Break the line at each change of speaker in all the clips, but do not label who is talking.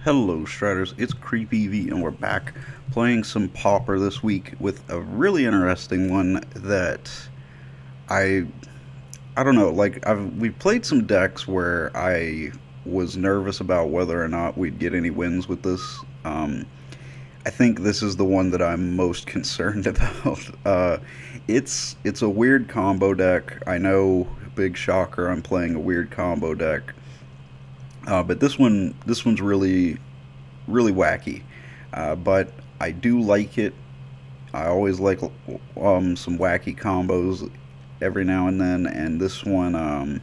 Hello Straters, it's CreepEvee and we're back playing some Pauper this week with a really interesting one that I I don't know, like we've played some decks where I was nervous about whether or not we'd get any wins with this. I think this is the one that I'm most concerned about. It's a weird combo deck. I know, big shocker, I'm playing a weird combo deck. But this one's really wacky. But I do like it. I always like some wacky combos every now and then, and this one's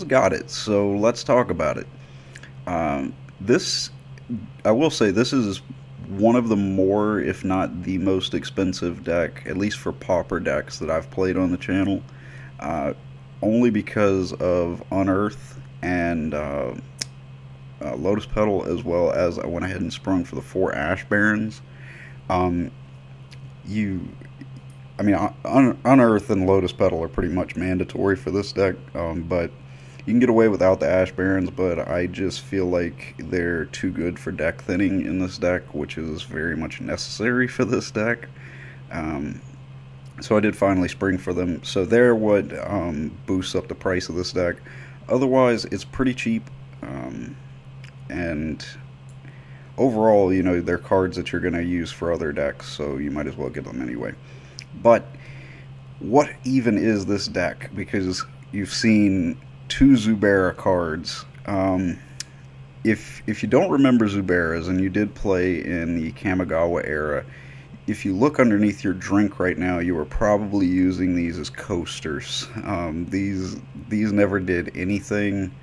got it. So let's talk about it. This I will say this is one of the more, if not the most expensive deck, at least for pauper decks that I've played on the channel. Uh, Only because of Unearth and Lotus Petal, as well as I went ahead and sprung for the 4 Ash Barons. Um, you, I mean, Unearth and Lotus Petal are pretty much mandatory for this deck, but you can get away without the Ash Barons, but I just feel like they're too good for deck thinning in this deck, which is very much necessary for this deck. Um, so I did finally spring for them. So they're what boosts up the price of this deck. Otherwise, it's pretty cheap. And overall, you know, they're cards that you're going to use for other decks, so you might as well get them anyway. But what even is this deck? Because you've seen 2 Zubera cards. If you don't remember Zuberas, and you did play in the Kamigawa era, if you look underneath your drink right now, you are probably using these as coasters. These never did anything.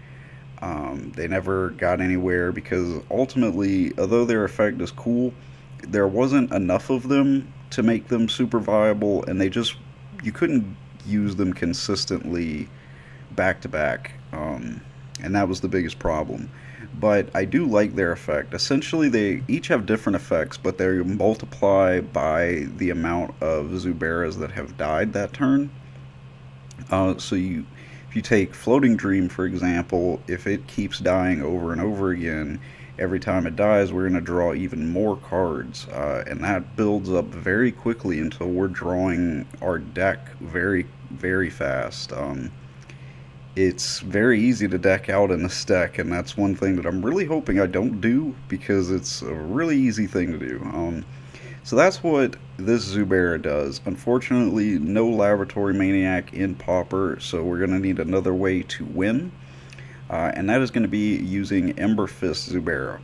They never got anywhere because ultimately, although their effect is cool, there wasn't enough of them to make them super viable, and you couldn't use them consistently back to back, and that was the biggest problem. But I do like their effect. Essentially, they each have different effects, but they multiply by the amount of Zuberas that have died that turn. So if you take Floating Dream, for example, if it keeps dying over and over again, every time it dies, we're going to draw even more cards, and that builds up very quickly until we're drawing our deck very, very fast. It's very easy to deck out in this deck, and that's one thing that I'm really hoping I don't do, because it's a really easy thing to do. So that's what this Zubera does. Unfortunately, no Laboratory Maniac in Pauper, so we're going to need another way to win, and that is going to be using Ember Fist Zubera.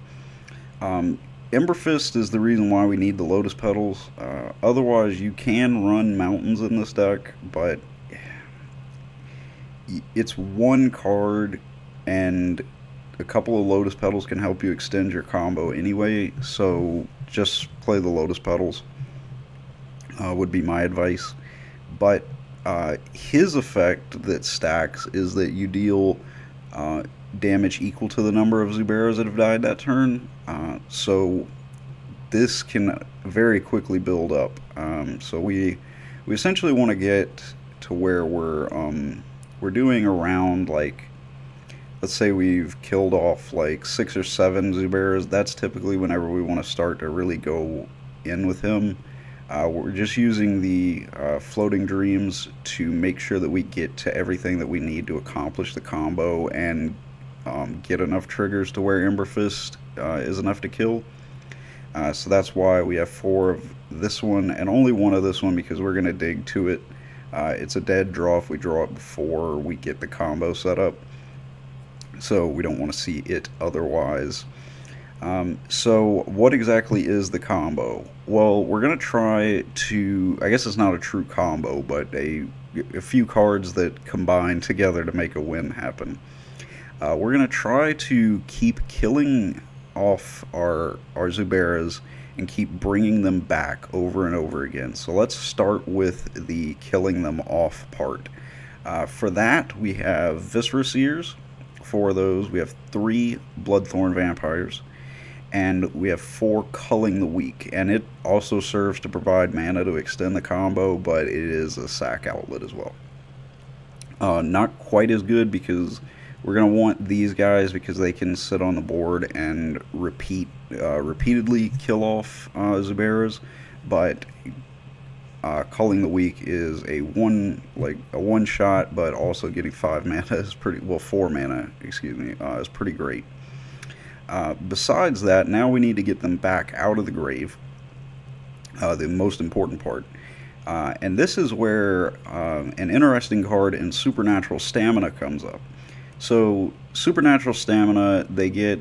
Ember Fist is the reason why we need the Lotus Petals. Otherwise, you can run Mountains in this deck, but it's one card, and a couple of Lotus Petals can help you extend your combo anyway, so just play the Lotus Petals, would be my advice. But his effect that stacks is that you deal damage equal to the number of Zuberas that have died that turn, so this can very quickly build up. So we essentially want to get to where we're doing around, like, let's say we've killed off like 6 or 7 Zuberas. That's typically whenever we want to start to really go in with him. We're just using the Floating Dreams to make sure that we get to everything that we need to accomplish the combo and get enough triggers to where Ember Fist is enough to kill. So that's why we have 4 of this one and only 1 of this one, because we're going to dig to it. It's a dead draw if we draw it before we get the combo set up, so we don't want to see it otherwise. So what exactly is the combo? Well, we're going to try to, I guess it's not a true combo, but a few cards that combine together to make a win happen. We're going to try to keep killing off our Zuberas and keep bringing them back over and over again. So let's start with the killing them off part. For that, we have Viscera Seers. For those, we have 3 Bloodthorn Vampires, and we have 4 Culling the Weak. And it also serves to provide mana to extend the combo, but it is a sack outlet as well. Not quite as good because We're going to want these guys because they can sit on the board and repeatedly kill off Zuberas, but Culling the Weak is a one shot, but also getting 5 mana is pretty, well, 4 mana, excuse me, is pretty great. Besides that, now we need to get them back out of the grave, the most important part. And this is where an interesting card in Supernatural Stamina comes up. So Supernatural Stamina, they get,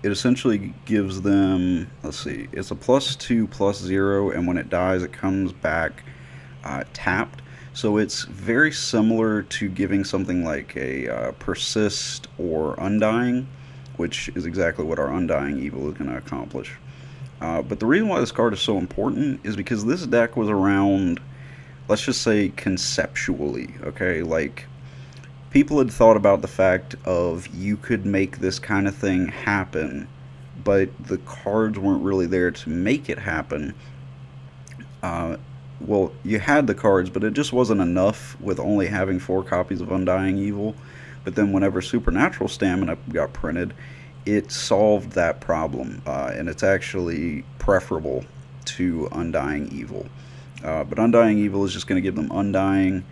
it essentially gives them, let's see, it's a +2/+0, and when it dies it comes back tapped. So it's very similar to giving something like a Persist or Undying, which is exactly what our Undying Evil is going to accomplish. But the reason why this card is so important is because this deck was around, let's just say, conceptually, okay? Like, people had thought about the fact of you could make this kind of thing happen, but the cards weren't really there to make it happen. Well, you had the cards, but it just wasn't enough with only having 4 copies of Undying Evil. But then whenever Supernatural Stamina got printed, it solved that problem, and it's actually preferable to Undying Evil. But Undying Evil is just going to give them Undying,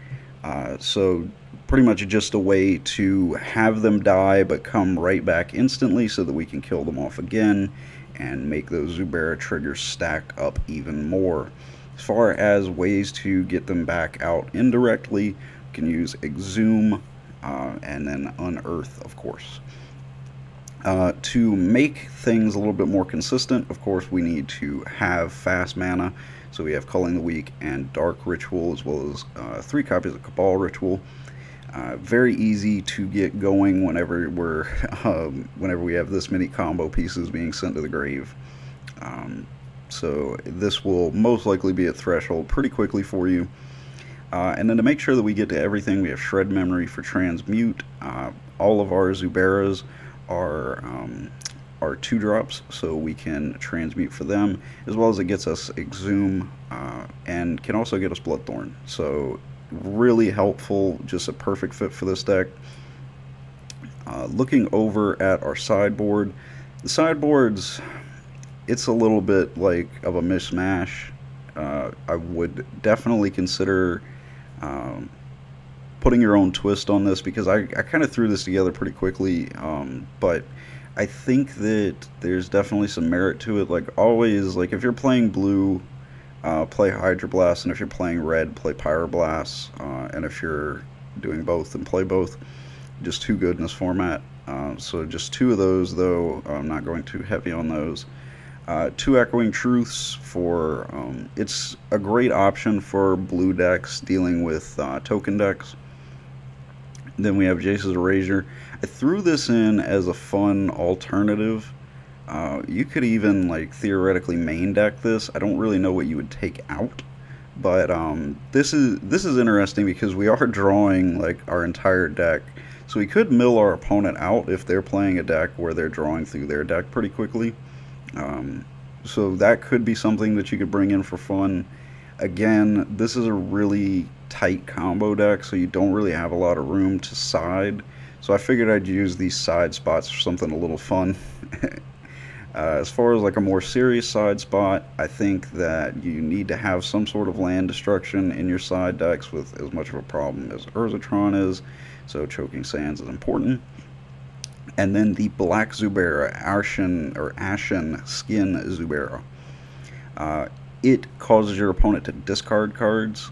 so pretty much just a way to have them die but come right back instantly so that we can kill them off again and make those Zubera triggers stack up even more. As far as ways to get them back out indirectly, we can use Exhume and then Unearth, of course. To make things a little bit more consistent, of course, we need to have fast mana. So we have Culling the Weak and Dark Ritual, as well as 3 copies of Cabal Ritual. Very easy to get going whenever we have this many combo pieces being sent to the grave. So this will most likely be at threshold pretty quickly for you. And then to make sure that we get to everything, we have Shred Memory for Transmute. All of our Zuberas are 2-drops, so we can transmute for them, as well as it gets us Exhume and can also get us Bloodthorn. So really helpful, just a perfect fit for this deck. Looking over at our sideboard, the sideboard's, it's a little bit like of a mishmash. I would definitely consider putting your own twist on this, because I kind of threw this together pretty quickly, but I think that there's definitely some merit to it. Like always, like if you're playing blue, play Hydroblast, and if you're playing red, play Pyroblast, and if you're doing both, then play both. Just too good in this format. So just 2 of those, though. I'm not going too heavy on those. 2 Echoing Truths for, it's a great option for blue decks dealing with token decks. Then we have Jace's Erasure. I threw this in as a fun alternative. You could even, like, theoretically main deck this. I don't really know what you would take out, but this is interesting because we are drawing like our entire deck. So we could mill our opponent out if they're playing a deck where they're drawing through their deck pretty quickly. So that could be something that you could bring in for fun. Again, this is a really tight combo deck, so you don't really have a lot of room to side. So I figured I'd use these side spots for something a little fun. As far as like a more serious side spot, I think that you need to have some sort of land destruction in your side decks with as much of a problem as Urzatron is. So Choking Sands is important. And then the Black Zubera, Ashen Skin Zubera. It causes your opponent to discard cards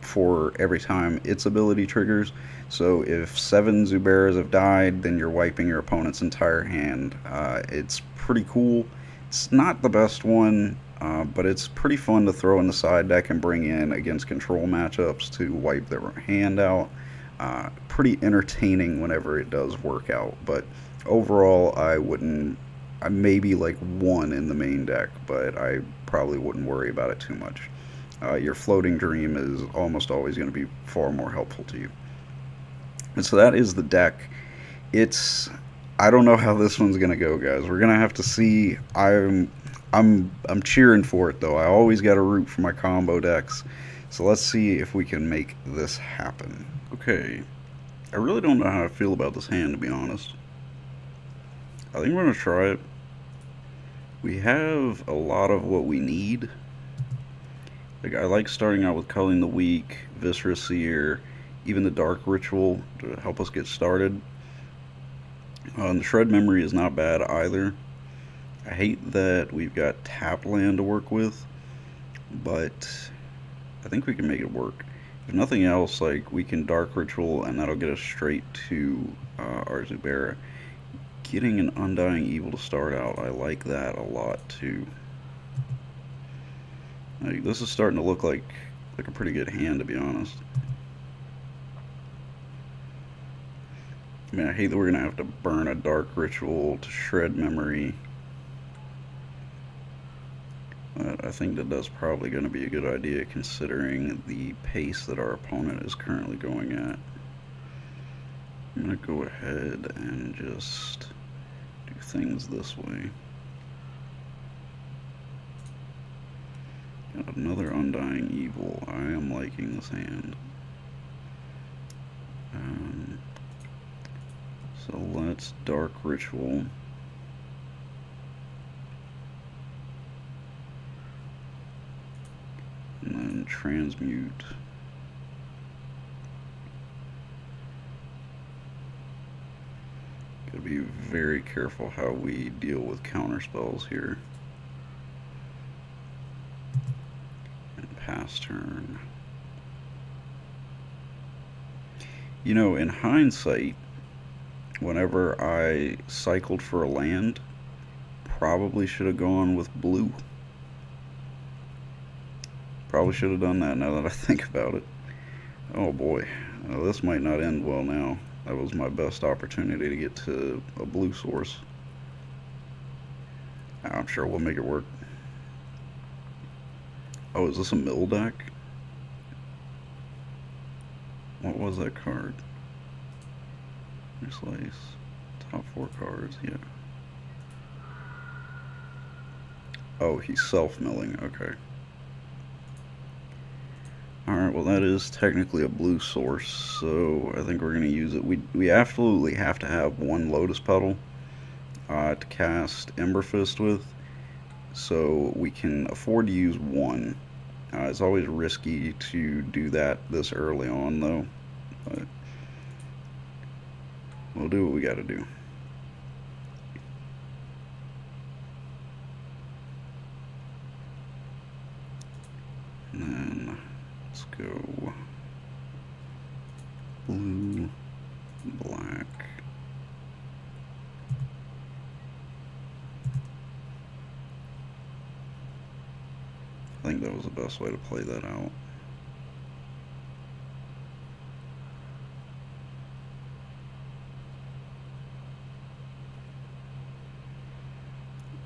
for every time its ability triggers. So if 7 Zuberas have died, then you're wiping your opponent's entire hand. It's pretty cool. It's not the best one, but it's pretty fun to throw in the side deck and bring in against control matchups to wipe their hand out. Pretty entertaining whenever it does work out, but overall I maybe like 1 in the main deck, but I probably wouldn't worry about it too much. Your Floating Dream is almost always going to be far more helpful to you. And so that is the deck. I don't know how this one's going to go, guys. We're going to have to see. I'm cheering for it, though. I always got to root for my combo decks. So let's see if we can make this happen. Okay, I really don't know how I feel about this hand, to be honest. I think we're going to try it. We have a lot of what we need. Like, I like starting out with Culling the Weak, Viscera Seer, even the Dark Ritual to help us get started. And the Shred Memory is not bad either. I hate that we've got tap land to work with, but I think we can make it work. If nothing else, like, we can Dark Ritual and that'll get us straight to our Zubera. Getting an Undying Evil to start out, I like that a lot too. Like, this is starting to look like a pretty good hand, to be honest. I mean, I hate that we're gonna have to burn a Dark Ritual to Shred Memory. But I think that's probably going to be a good idea considering the pace that our opponent is currently going at. I'm going to go ahead and just do things this way. Got another Undying Evil. I am liking this hand. So let's Dark Ritual. And then transmute. Gotta be very careful how we deal with counter spells here. And pass turn. You know, in hindsight, whenever I cycled for a land, probably should have gone with blue. Probably should have done that now that I think about it. Oh boy, this might not end well now. That was my best opportunity to get to a blue source. I'm sure we'll make it work. Oh, is this a mill deck? What was that card? Slice. Top 4 cards, yeah. Oh, he's self-milling, okay. Alright, well that is technically a blue source, so I think we're going to use it. We absolutely have to have one Lotus Petal to cast Ember Fist with, so we can afford to use one. It's always risky to do that this early on though, but we'll do what we got to do. And then let's go blue, black. I think that was the best way to play that out.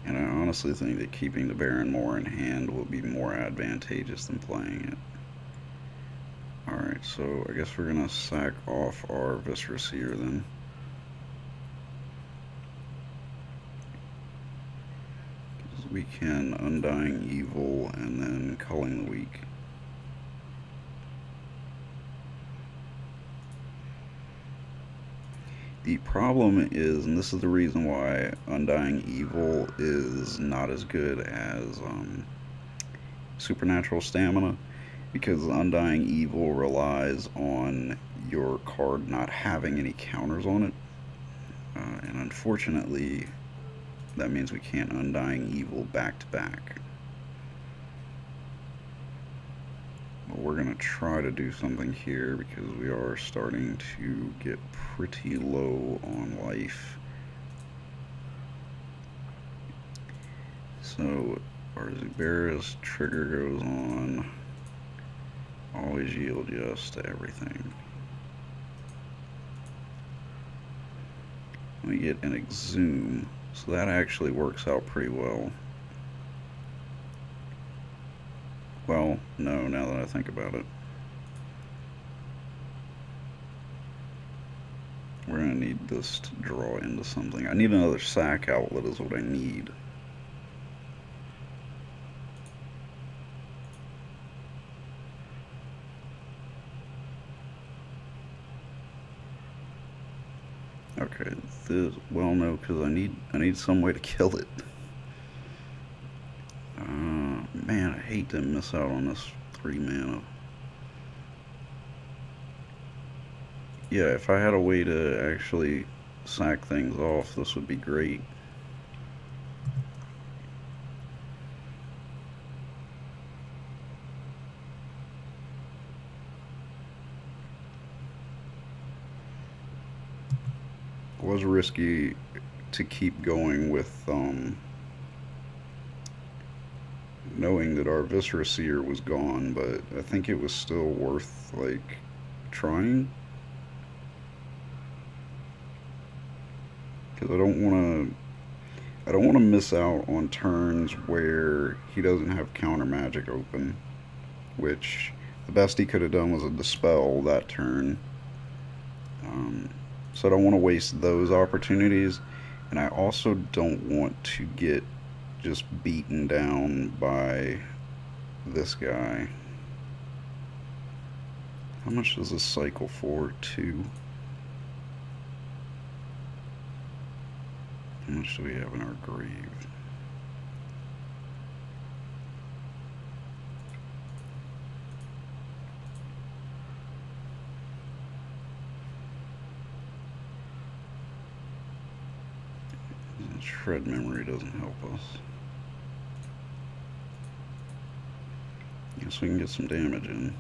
And I honestly think that keeping the Baron more in hand will be more advantageous than playing it. Alright, so I guess we're going to sack off our Viscera Seer then. Because we can Undying Evil and then Culling the Weak. The problem is, and this is the reason why Undying Evil is not as good as Supernatural Stamina, because Undying Evil relies on your card not having any counters on it, and unfortunately that means we can't Undying Evil back to back. But we're going to try to do something here because we are starting to get pretty low on life. So our Zuberas trigger goes on. Always yield yes to everything. We get an Exhume, so that actually works out pretty well. Well, no, now that I think about it. We're going to need this to draw into something. I need another sack outlet is what I need. it. Well, no, because I need some way to kill it. Man, I hate to miss out on this 3 mana. Yeah, if I had a way to actually sack things off, this would be great. It was risky to keep going with knowing that our Viscera Seer was gone, but I think it was still worth, like, trying. Because I don't want to miss out on turns where he doesn't have counter magic open, which the best he could have done was a Dispel that turn. So I don't want to waste those opportunities, and I also don't want to get just beaten down by this guy. How much does this cycle for? 2. How much do we have in our grave? Shred memory doesn't help us. Guess we can get some damage in.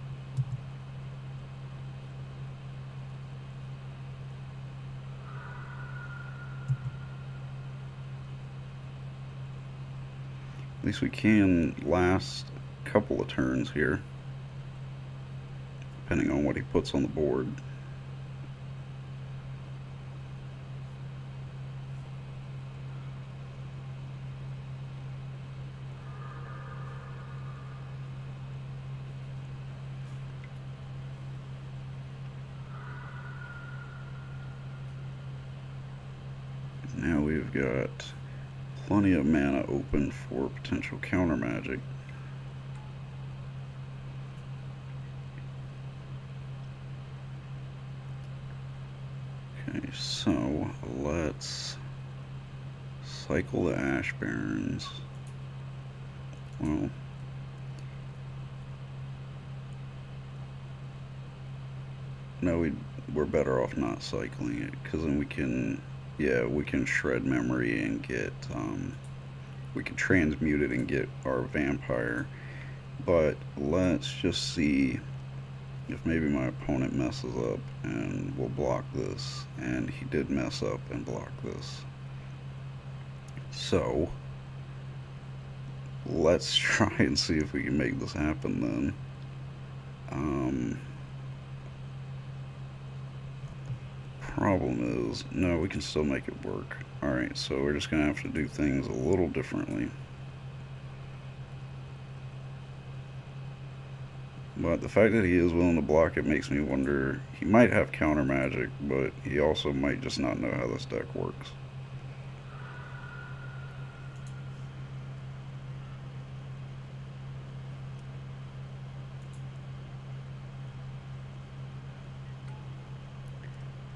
At least we can last a couple of turns here, depending on what he puts on the board. Now we've got plenty of mana open for potential counter magic. Okay, so let's cycle the Ash Barrens. Well, no, we're better off not cycling it, because then we can, yeah, we can shred memory and get, we can transmute it and get our vampire. But let's just see if maybe my opponent messes up and we'll block this. And he did mess up and block this. So let's try and see if we can make this happen then. Problem is, no, we can still make it work. Alright, so we're just gonna have to do things a little differently. But the fact that he is willing to block it makes me wonder, he might have counter magic, but he also might just not know how this deck works.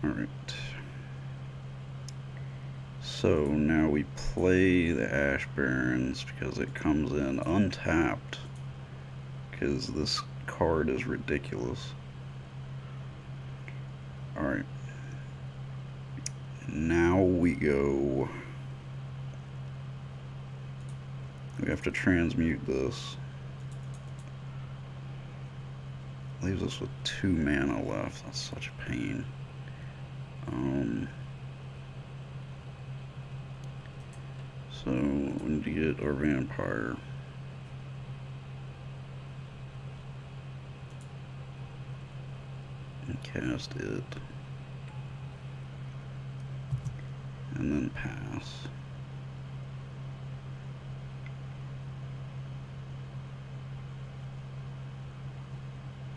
Alright. So now we play the Ash Barrens because it comes in untapped, because this card is ridiculous. Alright. Now we go. We have to transmute this. Leaves us with 2 mana left. That's such a pain. So we need to get our vampire. And cast it. And then pass.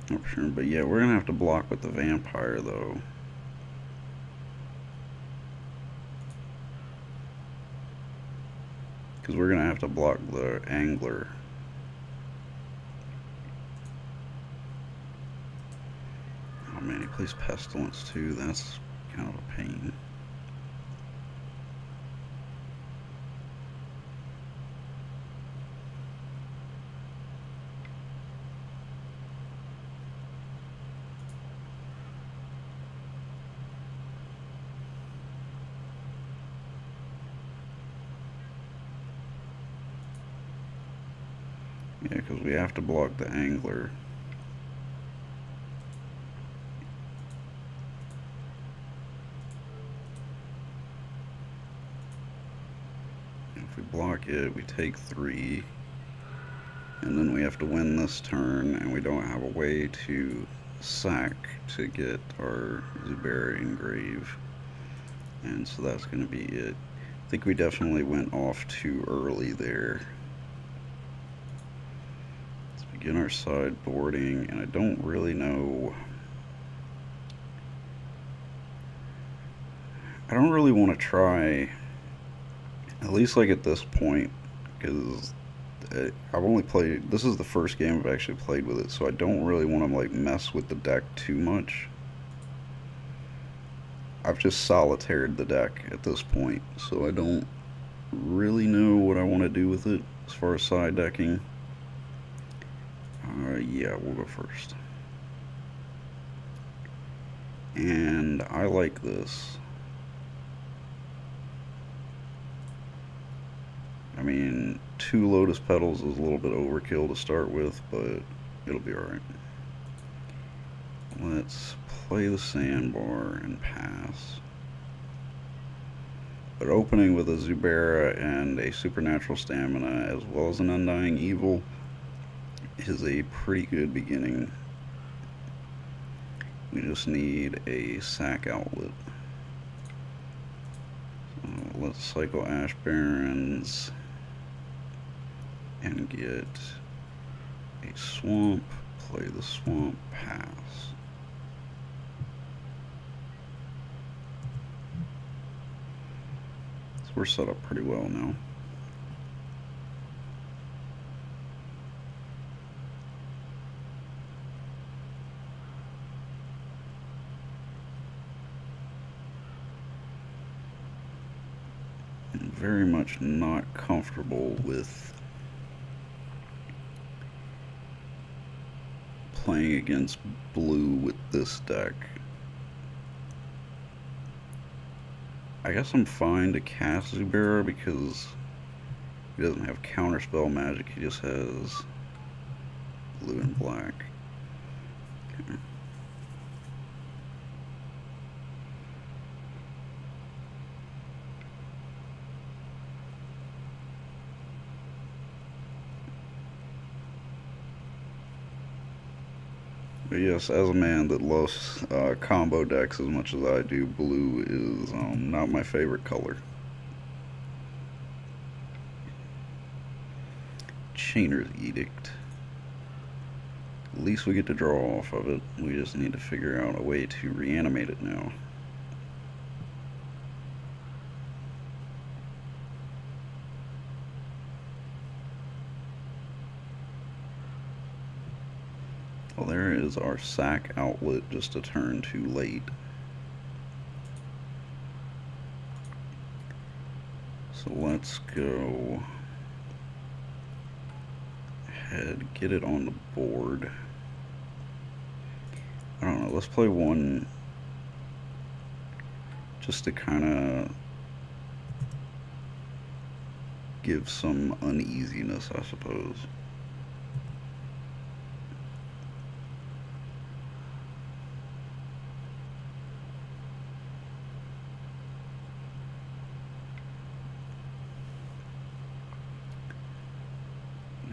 Not sure, but yeah, we're gonna have to block with the vampire though. Because we're gonna have to block the angler. Oh man, he plays pestilence too. That's kind of a pain. Yeah, because we have to block the angler. If we block it, we take 3. And then we have to win this turn, and we don't have a way to sack to get our Zubera engrave. And so that's going to be it. I think we definitely went off too early there. Let's begin our sideboarding, and I don't really know. I don't really want to try, at least like at this point, because I've only played, this is the first game I've actually played with it, so I don't really want to like mess with the deck too much. I've just solitaired the deck at this point, so I don't really know what I want to do with it as far as side decking. Yeah, we'll go first. And I like this. I mean, 2 Lotus Petals is a little bit overkill to start with, but it'll be alright. Let's play the sandbar and pass. But opening with a Zubera and a Supernatural Stamina, as well as an Undying Evil, is a pretty good beginning. We just need a sack outlet. So let's cycle Ash Barrens and get a swamp, play the swamp, pass. So we're set up pretty well now. I'm very much not comfortable with playing against blue with this deck. I guess I'm fine to cast Zubera because he doesn't have counterspell magic, he just has blue and black. Okay. But yes, as a man that loves combo decks as much as I do, blue is not my favorite color. Chainer's Edict. At least we get to draw off of it. We just need to figure out a way to reanimate it now. Well, there is our sack outlet, just a turn too late. So let's go ahead, get it on the board. I don't know, let's play one just to kind of give some uneasiness, I suppose.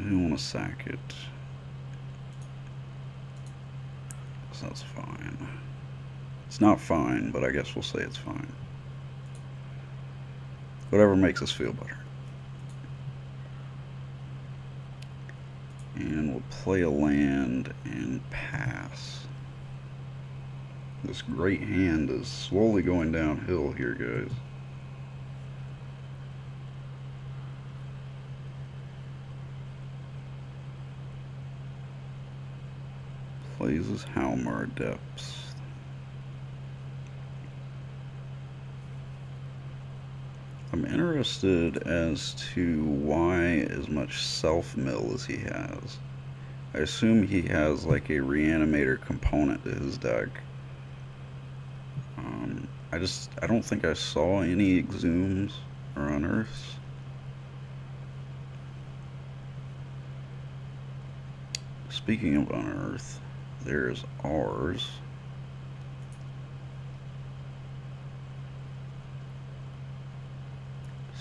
I don't want to sack it, so that's fine. It's not fine, but I guess we'll say it's fine. Whatever makes us feel better. And we'll play a land and pass. This great hand is slowly going downhill here, guys. Plays his Halmar Depths. I'm interested as to why as much self-mill as he has. I assume he has like a reanimator component to his deck. I don't think I saw any exhumes or unearths. speaking of unearth, there's ours.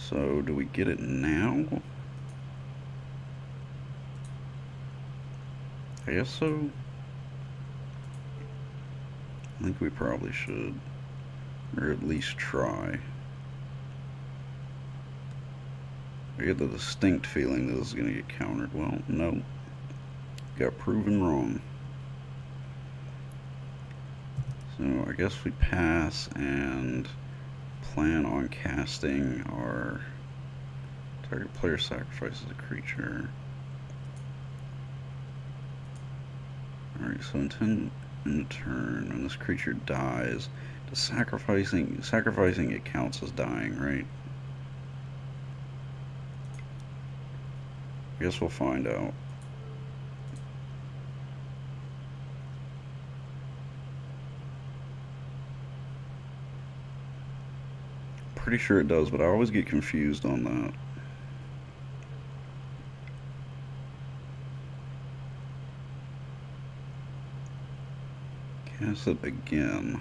So, do we get it now? I guess so. I think we probably should. Or at least try. I get the distinct feeling that this is going to get countered. Well, no. Got proven wrong. So, I guess we pass and plan on casting our target player sacrifices a creature. Alright, so in the turn, when this creature dies, does sacrificing it counts as dying, right? I guess we'll find out. Pretty sure it does, but I always get confused on that. Cast it again.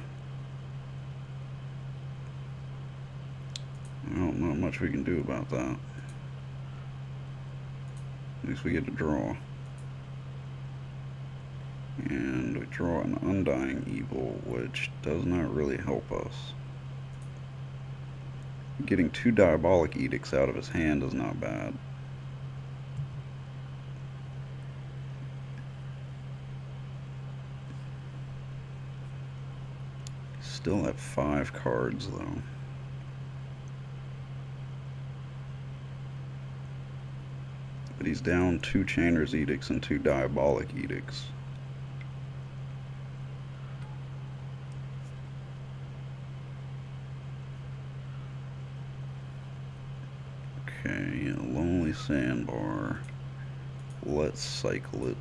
Well, not much we can do about that. At least we get to draw. And we draw an Undying Evil, which does not really help us. Getting 2 Diabolic Edicts out of his hand is not bad. Still have 5 cards though. But he's down 2 Chainer's Edicts and 2 Diabolic Edicts. Okay, a Lonely Sandbar. Let's cycle it.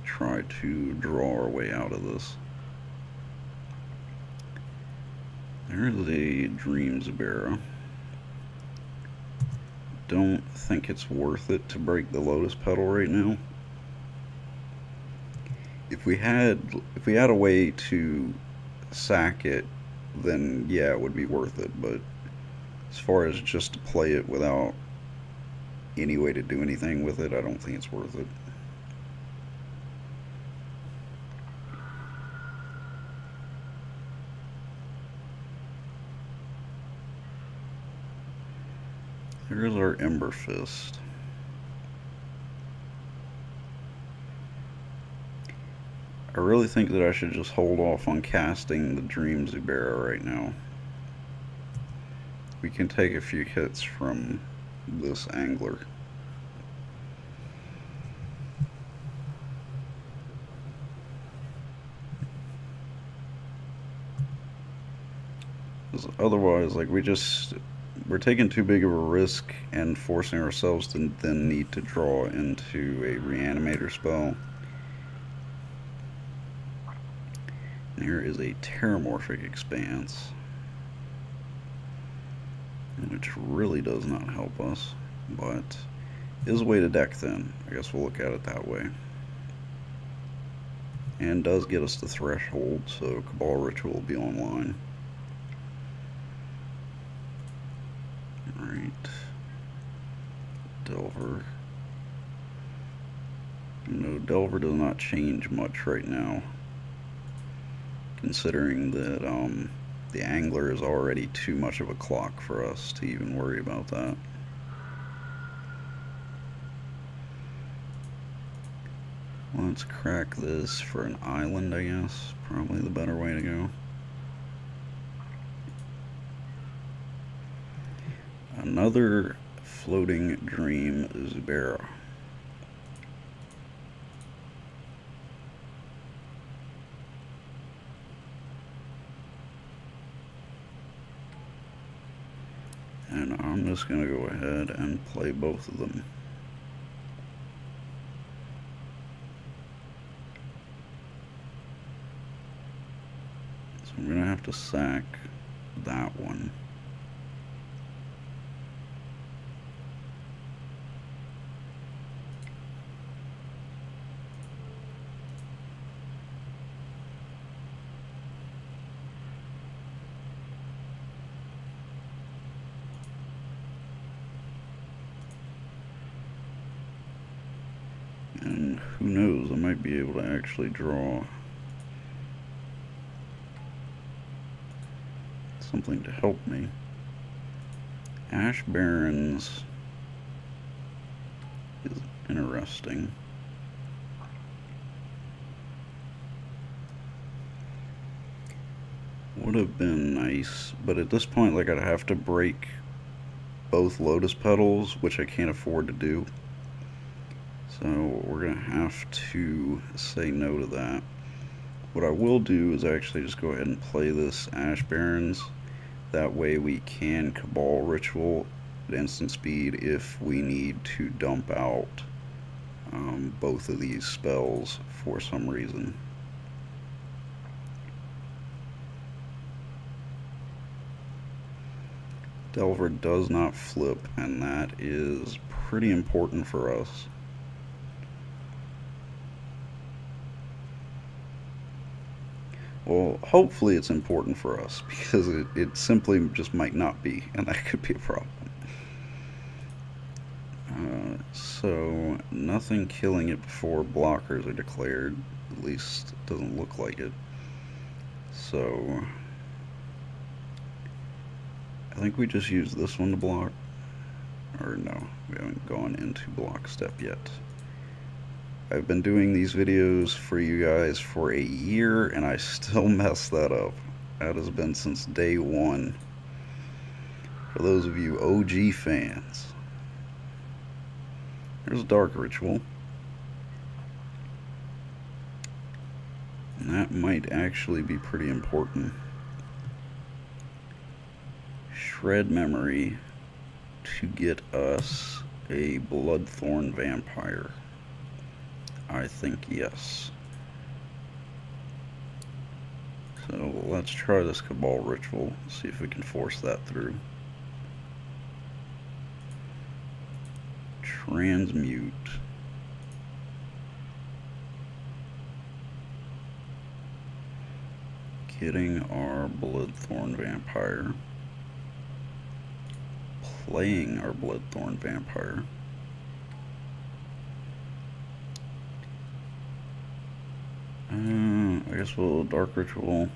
Try to draw our way out of this. There's a Dream Zubera. Don't think it's worth it to break the Lotus Petal right now. If we had a way to sack it, then yeah, it would be worth it, but as far as just to play it without any way to do anything with it, I don't think it's worth it. Here's our Ember Fist. I really think that I should just hold off on casting the Dream Zubera right now. We can take a few hits from this angler. Otherwise, like, we're taking too big of a risk and forcing ourselves to then need to draw into a Reanimator spell. And here is a Terramorphic Expanse, which really does not help us, but is a way to deck thin. I guess we'll look at it that way. And does get us the Threshold, so Cabal Ritual will be online. Alright. Delver. No, Delver does not change much right now, considering that the angler is already too much of a clock for us to even worry about that. Let's crack this for an island, I guess. Probably the better way to go. Another Floating Dream Zubera. And I'm just going to go ahead and play both of them. So I'm going to have to sack that one. who knows, I might be able to actually draw something to help me. Ash Barrens is interesting. Would have been nice, but at this point, like, I'd have to break both Lotus Petals, which I can't afford to do. So we're gonna have to say no to that. What I will do is actually just go ahead and play this Ash Barrens. That way we can Cabal Ritual at instant speed if we need to dump out both of these spells for some reason. Delver does not flip, and that is pretty important for us. Well, hopefully it's important for us, because it simply just might not be, and that could be a problem. So, nothing killing it before blockers are declared. At least it doesn't look like it. So, I think we just use this one to block. Or no, we haven't gone into block step yet. I've been doing these videos for you guys for a year, and I still mess that up. That has been since day one. For those of you OG fans. There's a Dark Ritual. And that might actually be pretty important. Shred Memory to get us a Bloodthorn Vampire. I think yes. So let's try this Cabal Ritual, see if we can force that through. Transmute. Getting our Bloodthorn Vampire. Playing our Bloodthorn Vampire. I guess we'll Dark Ritual.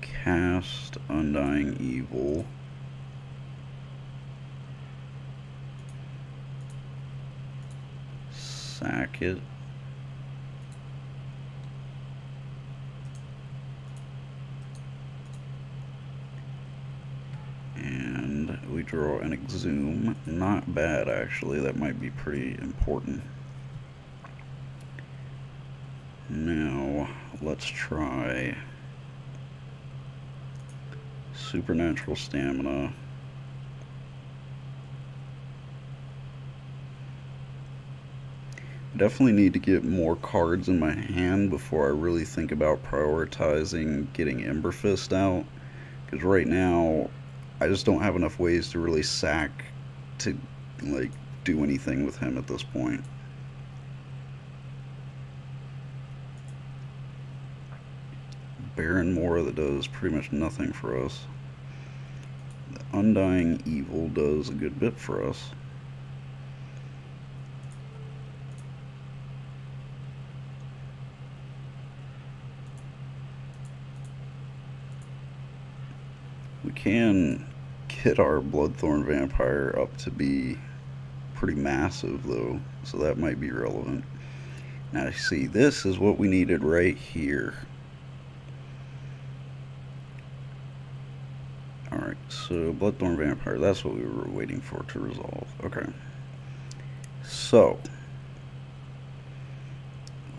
Cast Undying Evil. Sack it. And we draw an Exhume. Not bad, actually. That might be pretty important. Now, let's try Supernatural Stamina. Definitely need to get more cards in my hand before I really think about prioritizing getting Ember Fist out. Because right now, I just don't have enough ways to really sack to, like, do anything with him at this point. Baron Mora that does pretty much nothing for us. The Undying Evil does a good bit for us. We can get our Bloodthorn Vampire up to be pretty massive though, so that might be relevant. Now see, this is what we needed right here. Alright, so Bloodthorn Vampire, that's what we were waiting for to resolve. Okay. So,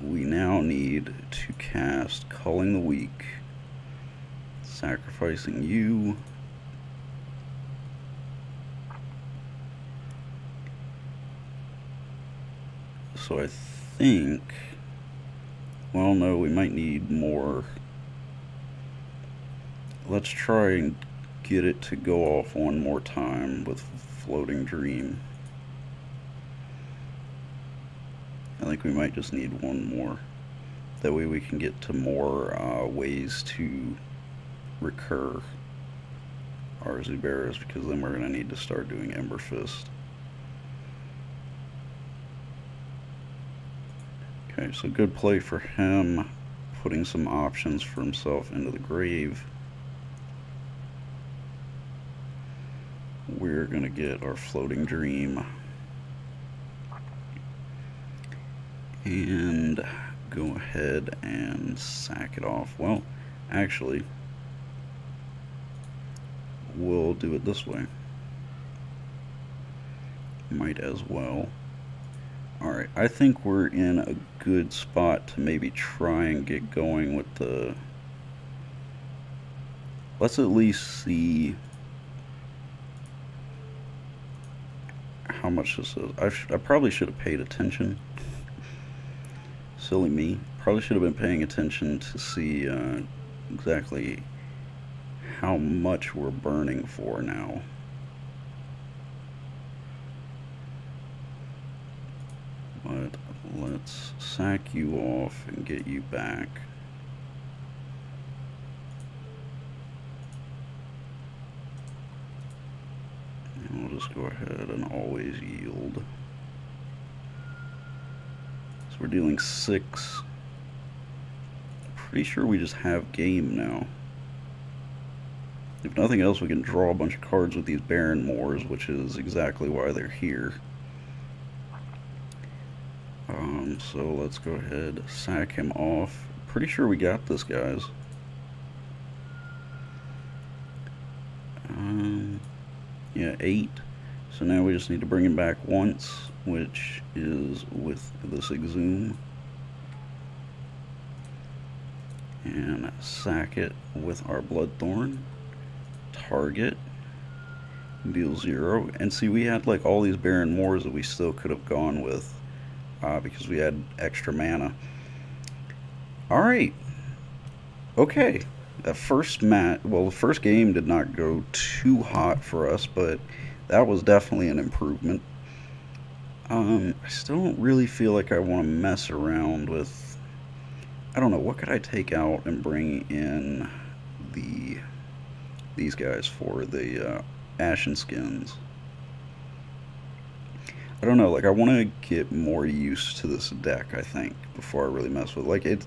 we now need to cast Culling the Weak. Sacrificing you. So I think, well, no, we might need more. Let's try and get it to go off one more time with Floating Dream. I think we might just need one more. That way we can get to more ways to recur our Zuberas, because then we're going to need to start doing Ember Fist. Okay, so good play for him, putting some options for himself into the grave. We're going to get our Floating Dream. And go ahead and sack it off. Well, actually, we'll do it this way. Might as well. Alright, I think we're in a good spot to maybe try and get going with the... Let's at least see how much this is. I probably should have paid attention. Silly me. Probably should have been paying attention to see exactly how much we're burning for now. But let's sack you off and get you back. And we'll just go ahead and always yield. So we're dealing 6. Pretty sure we just have game now. If nothing else, we can draw a bunch of cards with these Baron Moors, which is exactly why they're here. So let's go ahead, sack him off. Pretty sure we got this, guys. Yeah, 8. So now we just need to bring him back once, which is with this Exhume. And sack it with our Bloodthorn. Target. Deal 0. And see, we had like all these Baron Moors that we still could have gone with. Because we had extra mana. Alright. Okay. That first the first game did not go too hot for us, but that was definitely an improvement. I still don't really feel like I want to mess around with... I don't know, what could I take out and bring in these guys for the Ashen Skins? I don't know, like, I want to get more used to this deck, I think, before I really mess with it. Like,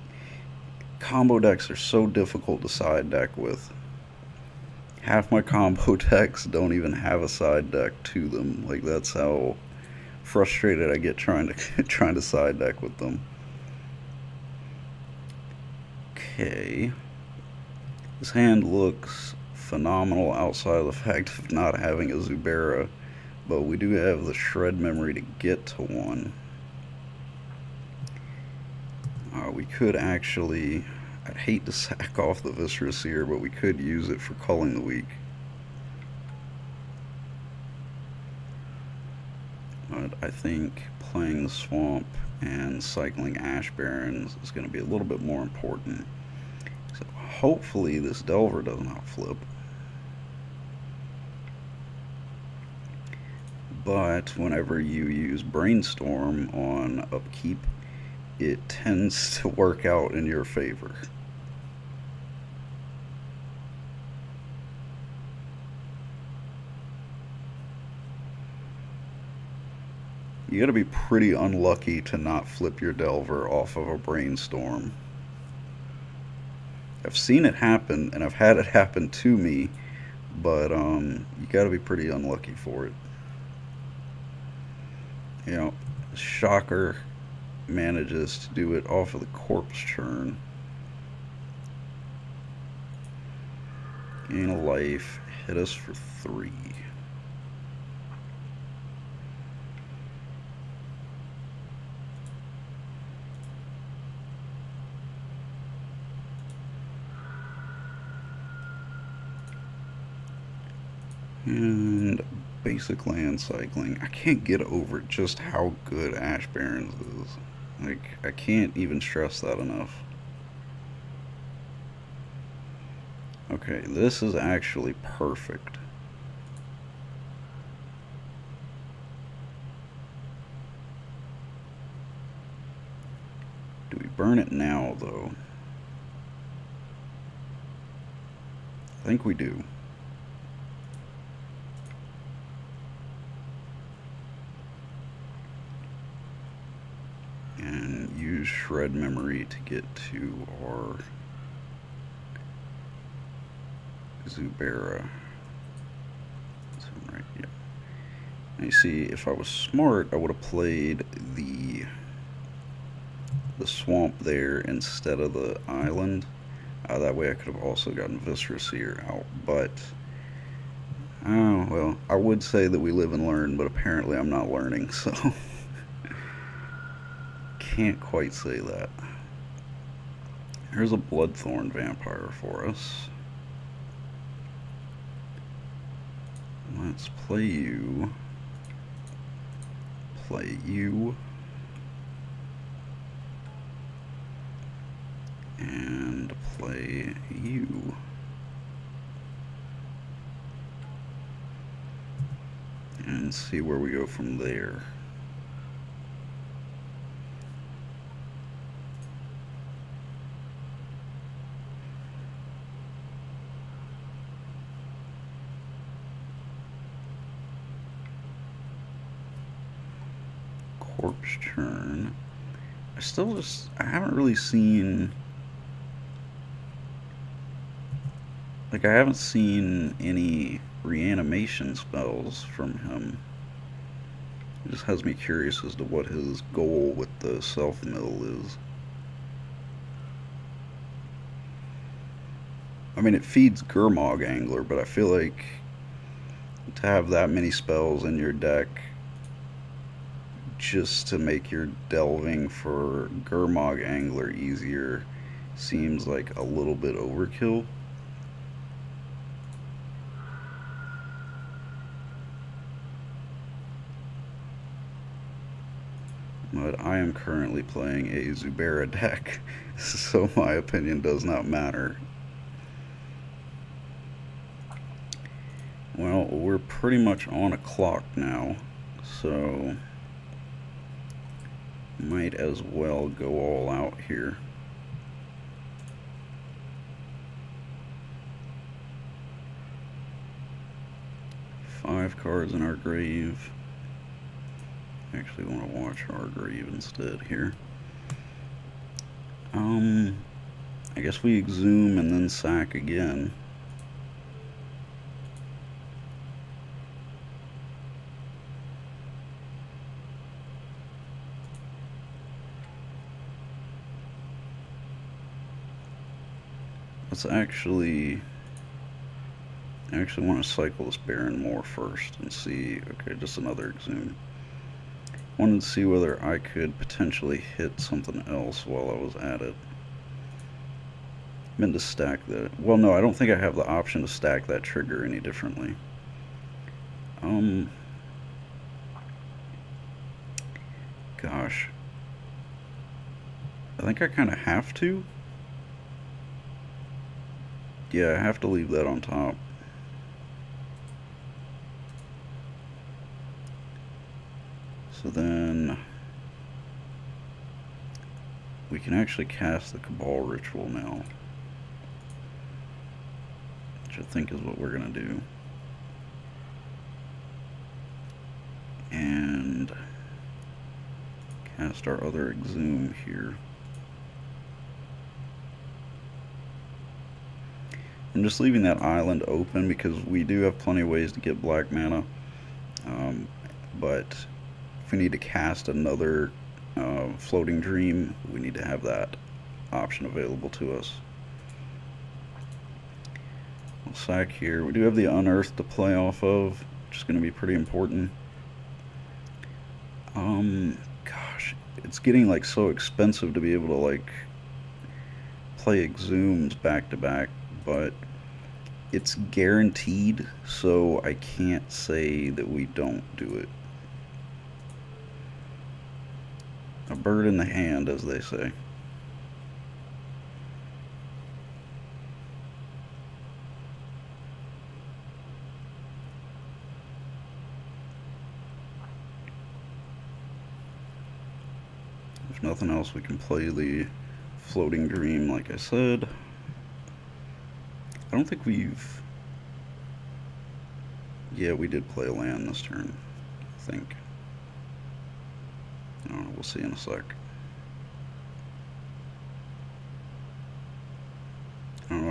combo decks are so difficult to side deck with. Half my combo decks don't even have a side deck to them. Like, that's how frustrated I get trying to side deck with them. Okay. This hand looks phenomenal outside of the fact of not having a Zubera. But we do have the shred memory to get to one. We could actually... I'd hate to sack off the Viscera Seer, but we could use it for Culling the Weak. But I think playing the Swamp and cycling Ash Barrens is going to be a little bit more important. So hopefully this Delver does not flip. But whenever you use Brainstorm on upkeep, it tends to work out in your favor. You gotta be pretty unlucky to not flip your Delver off of a Brainstorm. I've seen it happen, and I've had it happen to me, but you gotta be pretty unlucky for it. You know, Shocker manages to do it off of the Corpse Churn. Gain a life, hit us for 3. And basic land cycling. I can't get over just how good Ash Barrens is. Like, I can't even stress that enough. Okay, this is actually perfect. Do we burn it now, though? I think we do. shred memory to get to our Zubera. Right, yeah. And you see, if I was smart, I would have played the swamp there instead of the island. That way I could have also gotten Viscera Seer out, but oh well, I would say that we live and learn, but apparently I'm not learning, so can't quite say that. Here's a Bloodthorn Vampire for us. Let's play you. Play you. And play you. And see where we go from there. Corpse Churn. I haven't really seen, like, I haven't seen any reanimation spells from him. It just has me curious as to what his goal with the self-mill is. I mean, it feeds Gurmag Angler, but I feel like to have that many spells in your deck just to make your delving for Gurmag Angler easier seems like a little bit overkill. But I am currently playing a Zubera deck, so my opinion does not matter. Well, we're pretty much on a clock now, so might as well go all out here. Five cards in our grave. Actually want to watch our grave instead here. I guess we exhume and then sack again. Let's actually want to cycle this Baron more first and see. Okay, just another exhume. Wanted to see whether I could potentially hit something else while I was at it. Meant to stack that. Well, no, I don't think I have the option to stack that trigger any differently. Gosh. I think I kind of have to. Yeah, I have to leave that on top. So then we can actually cast the Cabal Ritual now, which I think is what we're going to do. And cast our other Exhume here. I'm just leaving that island open because we do have plenty of ways to get black mana, but if we need to cast another floating dream, we need to have that option available to us. We'll sack here. We do have the Unearth to play off of, which is going to be pretty important. Gosh, it's getting like so expensive to be able to like play Exhumes back to back, but it's guaranteed, so I can't say that we don't do it. A bird in the hand, as they say. If nothing else, we can play the Floating Dream, like I said. I don't think we've... Yeah, we did play a land this turn, I think. I don't know, we'll see in a sec.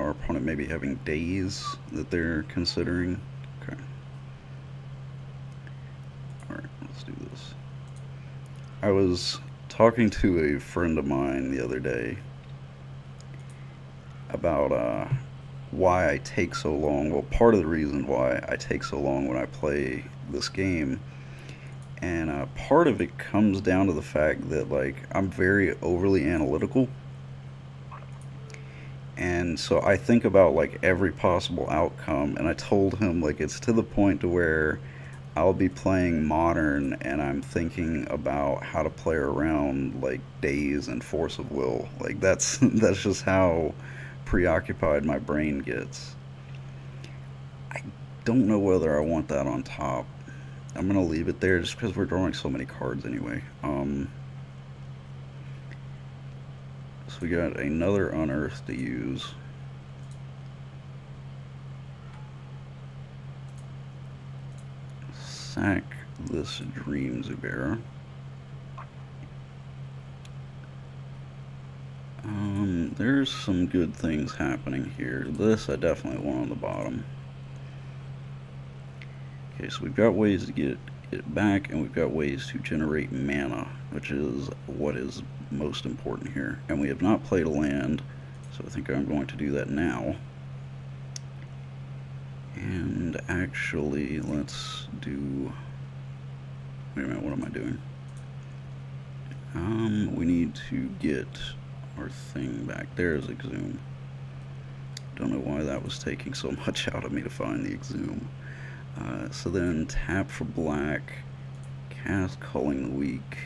our opponent may be having days that they're considering. Okay. Alright, let's do this. I was talking to a friend of mine the other day about why I take so long. Well, part of the reason why I take so long when I play this game, and part of it comes down to the fact that, like, I'm very overly analytical, and so I think about, like, every possible outcome. And I told him, like, it's to the point to where I'll be playing Modern and I'm thinking about how to play around, like, Days and Force of Will. Like, that's that's just how preoccupied my brain gets. I don't know whether I want that on top. I'm gonna leave it there just because we're drawing so many cards anyway. So we got another Unearth to use. Sack this Dream Zubera. There's some good things happening here. This I definitely want on the bottom. Okay, so we've got ways to get it back, and we've got ways to generate mana, which is what is most important here. And we have not played a land, so I think I'm going to do that now. And actually, let's do... Wait a minute, what am I doing? We need to get our thing back. There's Exhume. Don't know why that was taking so much out of me to find the Exhume. So then tap for black, cast Culling the Weak,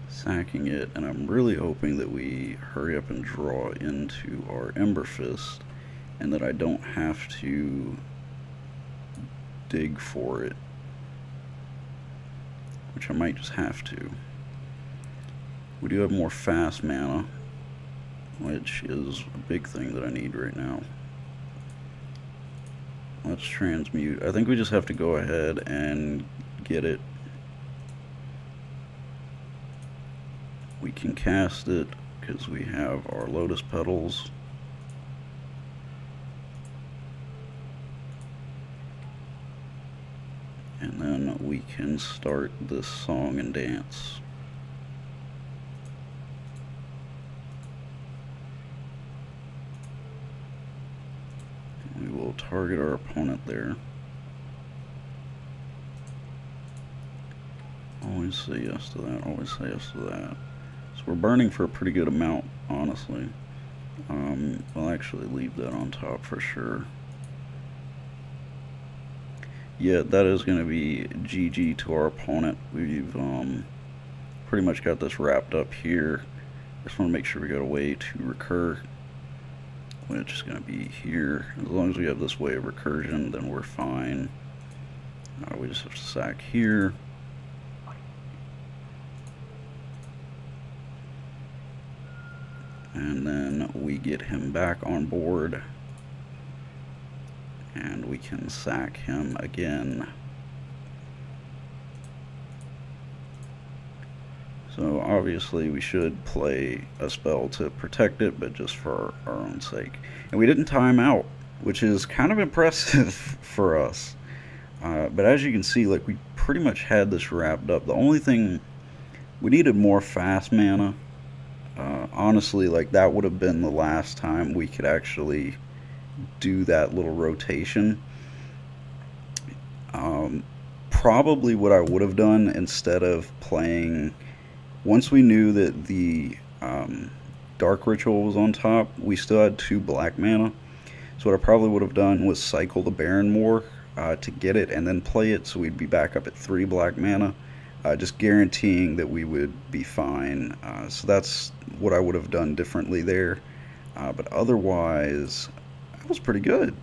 sacking it, and I'm really hoping that we hurry up and draw into our Ember Fist, and that I don't have to dig for it, which I might just have to. We do have more fast mana, which is a big thing that I need right now. Let's transmute. I think we just have to go ahead and get it. We can cast it because we have our Lotus Petals. And then we can start this song and dance. We will target our opponent there. Always say yes to that, always say yes to that. So we're burning for a pretty good amount, honestly. I'll actually leave that on top for sure. Yeah, that is going to be GG to our opponent. We've pretty much got this wrapped up here. Just want to make sure we got a way to recur, which is going to be here. As long as we have this way of recursion, then we're fine. We just have to sack here. And then we get him back on board. And we can sack him again. So obviously we should play a spell to protect it, but just for our own sake. And we didn't time out, which is kind of impressive for us. But as you can see, like, we pretty much had this wrapped up. The only thing, we needed more fast mana. Honestly, like, that would have been the last time we could actually do that little rotation. Probably what I would have done, instead of playing, once we knew that the Dark Ritual was on top, we still had 2 black mana. So what I probably would have done was cycle the Baron more to get it, and then play it, so we'd be back up at 3 black mana, just guaranteeing that we would be fine. So that's what I would have done differently there. But otherwise, that was pretty good.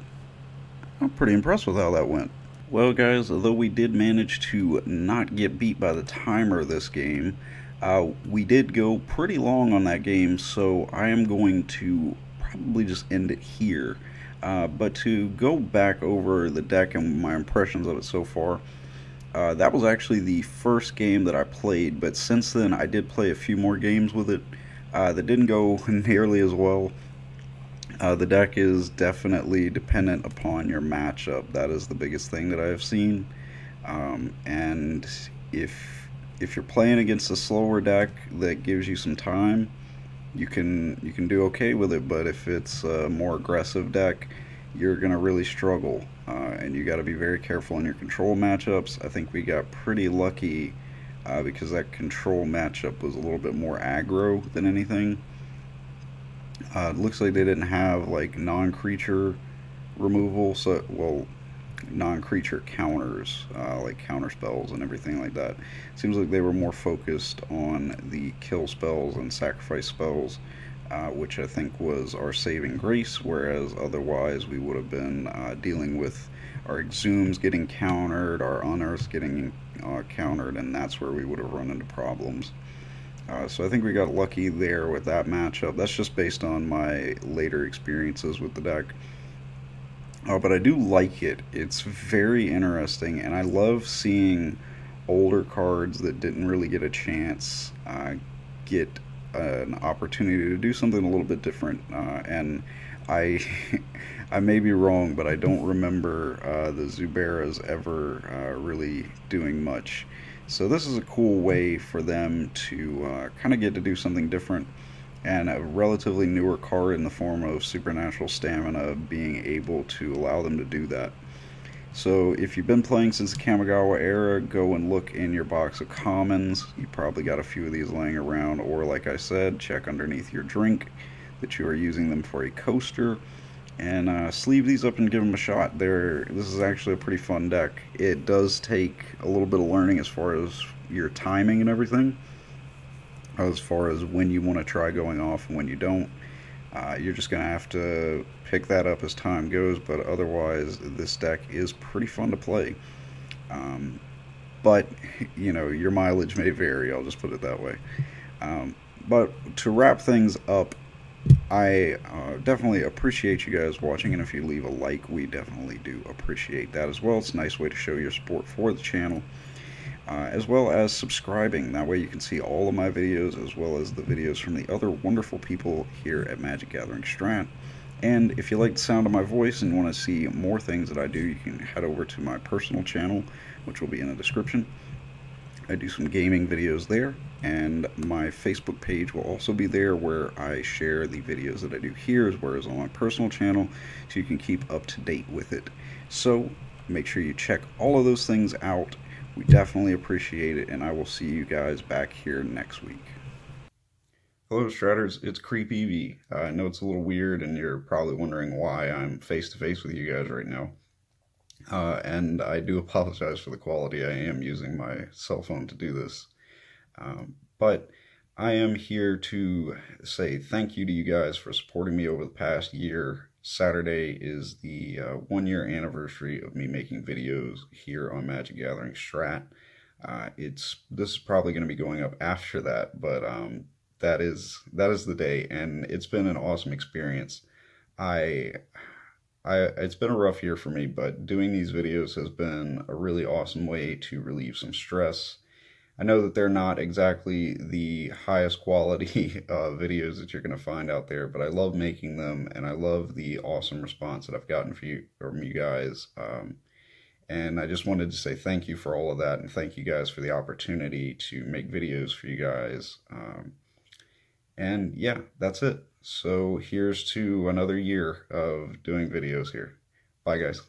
I'm pretty impressed with how that went. Well, guys, although we did manage to not get beat by the timer this game, we did go pretty long on that game, so I am going to probably just end it here. But to go back over the deck and my impressions of it so far, that was actually the first game that I played, but since then I did play a few more games with it that didn't go nearly as well. The deck is definitely dependent upon your matchup. That is the biggest thing that I have seen. And if you're playing against a slower deck that gives you some time, you can do okay with it. But if it's a more aggressive deck, you're gonna really struggle, and you got to be very careful in your control matchups. I think we got pretty lucky because that control matchup was a little bit more aggro than anything. It looks like they didn't have like non-creature removal, so well, non-creature counters, like counter spells and everything like that. Seems like they were more focused on the kill spells and sacrifice spells, which I think was our saving grace, whereas otherwise we would have been dealing with our exhumes getting countered, our unearths getting countered, and that's where we would have run into problems. So I think we got lucky there with that matchup. That's just based on my later experiences with the deck. But I do like it. It's very interesting, and I love seeing older cards that didn't really get a chance get an opportunity to do something a little bit different. And I, I may be wrong, but I don't remember the Zuberas ever really doing much. So this is a cool way for them to kind of get to do something different, and a relatively newer card in the form of Supernatural Stamina being able to allow them to do that. So if you've been playing since the Kamigawa era, go and look in your box of commons. You probably got a few of these laying around, or like I said, check underneath your drink that you are using them for a coaster, and sleeve these up and give them a shot. This is actually a pretty fun deck. It does take a little bit of learning as far as your timing and everything, as far as when you want to try going off and when you don't. You're just going to have to pick that up as time goes, but otherwise this deck is pretty fun to play. But, you know, your mileage may vary, I'll just put it that way. But to wrap things up, I definitely appreciate you guys watching, and if you leave a like, we definitely do appreciate that as well. It's a nice way to show your support for the channel. As well as subscribing. That way you can see all of my videos as well as the videos from the other wonderful people here at MagicGatheringStrat. And if you like the sound of my voice and want to see more things that I do, you can head over to my personal channel, which will be in the description. I do some gaming videos there, and my Facebook page will also be there, where I share the videos that I do here as well as on my personal channel, so you can keep up to date with it. So make sure you check all of those things out. We definitely appreciate it, and I will see you guys back here next week. Hello, Stratters. It's CreepEvee. I know it's a little weird, and you're probably wondering why I'm face-to-face with you guys right now. And I do apologize for the quality. I am using my cell phone to do this. But I am here to say thank you to you guys for supporting me over the past year. Saturday is the 1-year anniversary of me making videos here on MagicGatheringStrat. This is probably going to be going up after that, but that is the day, and it's been an awesome experience. It's been a rough year for me, but doing these videos has been a really awesome way to relieve some stress. I know that they're not exactly the highest quality videos that you're going to find out there, but I love making them, and I love the awesome response that I've gotten from you guys. And I just wanted to say thank you for all of that, and thank you guys for the opportunity to make videos for you guys. And yeah, that's it. So here's to another year of doing videos here. Bye, guys.